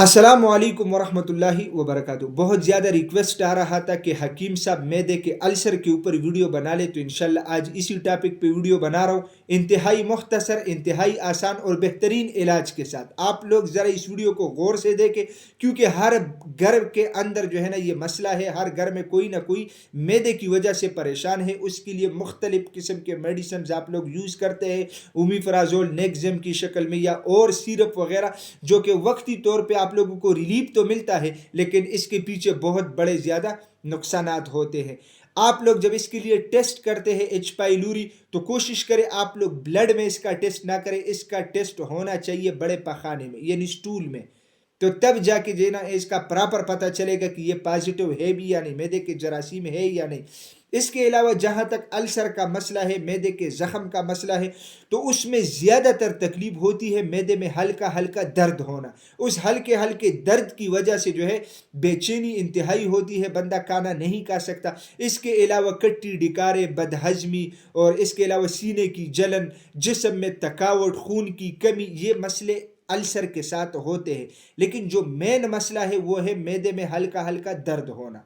السلام علیکم ورحمۃ اللہ وبرکاتہ۔ بہت زیادہ ریکویسٹ آ رہا تھا کہ حکیم صاحب معدے کے السر کے اوپر ویڈیو بنا لے، تو انشاءاللہ آج اسی ٹاپک پہ ویڈیو بنا رہا ہوں، انتہائی مختصر، انتہائی آسان اور بہترین علاج کے ساتھ۔ آپ لوگ ذرا اس ویڈیو کو غور سے دیکھیں، کیونکہ ہر گھر کے اندر جو ہے نا یہ مسئلہ ہے، ہر گھر میں کوئی نہ کوئی معدے کی وجہ سے پریشان ہے۔ اس کے لیے مختلف قسم کے میڈیسنز آپ لوگ یوز کرتے ہیں، اومیپرازول نیکزم کی شکل میں یا اور سیرپ وغیرہ، جو کہ وقتی طور پہ آپ لوگوں کو ریلیف تو ملتا ہے، لیکن اس کے پیچھے بہت بڑے زیادہ نقصانات ہوتے ہیں۔ آپ لوگ جب اس کے لیے ٹیسٹ کرتے ہیں ایچ پائلوری، تو کوشش کریں آپ لوگ بلڈ میں اس کا ٹیسٹ نہ کریں، اس کا ٹیسٹ ہونا چاہیے بڑے پخانے میں یعنی سٹول میں، تو تب جا کے جو ہے نا اس کا پراپر پتہ چلے گا کہ یہ پازیٹیو ہے بھی یا نہیں، معدے کے جراثیم ہے یا نہیں۔ اس کے علاوہ جہاں تک السر کا مسئلہ ہے، معدے کے زخم کا مسئلہ ہے، تو اس میں زیادہ تر تکلیف ہوتی ہے معدے میں ہلکا ہلکا درد ہونا۔ اس ہلکے ہلکے درد کی وجہ سے جو ہے بے چینی انتہائی ہوتی ہے، بندہ کھانا نہیں کھا سکتا۔ اس کے علاوہ کٹی ڈکارے، بدہضمی، اور اس کے علاوہ سینے کی جلن، جسم میں تھکاوٹ، خون کی کمی، یہ مسئلے السر کے ساتھ ہوتے ہیں۔ لیکن جو مین مسئلہ ہے وہ ہے معدے میں ہلکا ہلکا درد ہونا۔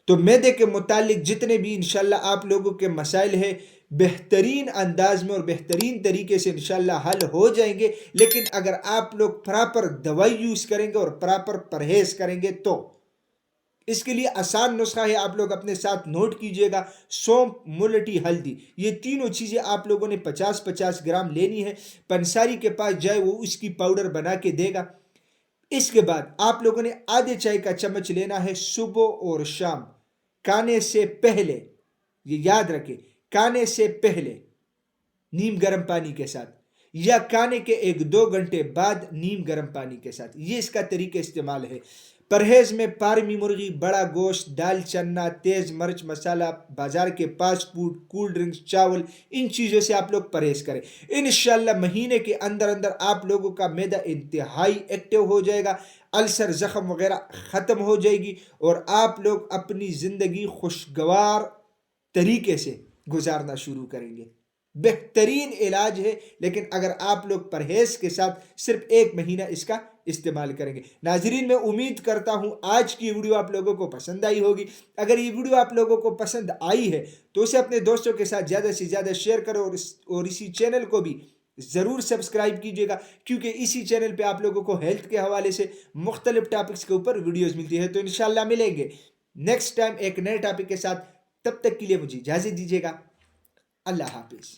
تو معدے کے متعلق جتنے بھی انشاءاللہ آپ لوگوں کے مسائل ہیں، بہترین انداز میں اور بہترین طریقے سے انشاءاللہ حل ہو جائیں گے، لیکن اگر آپ لوگ پراپر دوائی یوز کریں گے اور پراپر پرہیز کریں گے تو۔ اس کے لیے آسان نسخہ ہے، آپ لوگ اپنے ساتھ نوٹ کیجئے گا۔ سونف، ملٹی، ہلدی، یہ تینوں چیزیں آپ لوگوں نے 50-50 گرام لینی ہے۔ پنساری کے پاس جائے، وہ اس کی پاؤڈر بنا کے دے گا۔ اس کے بعد آپ لوگوں نے آدھے چائے کا چمچ لینا ہے صبح اور شام، کھانے سے پہلے۔ یہ یاد رکھیں، کھانے سے پہلے نیم گرم پانی کے ساتھ، یا کھانے کے 1-2 گھنٹے بعد نیم گرم پانی کے ساتھ۔ یہ اس کا طریقہ استعمال ہے۔ پرہیز میں فارمی مرغی، بڑا گوشت، دال چنا، تیز مرچ مسالہ، بازار کے فاسٹ فوڈ، کول ڈرنکس، چاول، ان چیزوں سے آپ لوگ پرہیز کریں۔ انشاءاللہ مہینے کے اندر اندر آپ لوگوں کا معدہ انتہائی ایکٹیو ہو جائے گا، السر زخم وغیرہ ختم ہو جائے گی، اور آپ لوگ اپنی زندگی خوشگوار طریقے سے گزارنا شروع کریں گے۔ بہترین علاج ہے، لیکن اگر آپ لوگ پرہیز کے ساتھ صرف 1 مہینہ اس کا استعمال کریں گے۔ ناظرین، میں امید کرتا ہوں آج کی ویڈیو آپ لوگوں کو پسند آئی ہوگی۔ اگر یہ ویڈیو آپ لوگوں کو پسند آئی ہے تو اسے اپنے دوستوں کے ساتھ زیادہ سے زیادہ شیئر کرو، اور اسی چینل کو بھی ضرور سبسکرائب کیجئے گا، کیونکہ اسی چینل پہ آپ لوگوں کو ہیلتھ کے حوالے سے مختلف ٹاپکس کے اوپر ویڈیوز ملتی ہے۔ تو انشاءاللہ ملیں گے نیکسٹ ٹائم ایک نئے ٹاپک کے ساتھ۔ تب تک کے لیے مجھے اجازت دیجیے گا۔ اللہ حافظ۔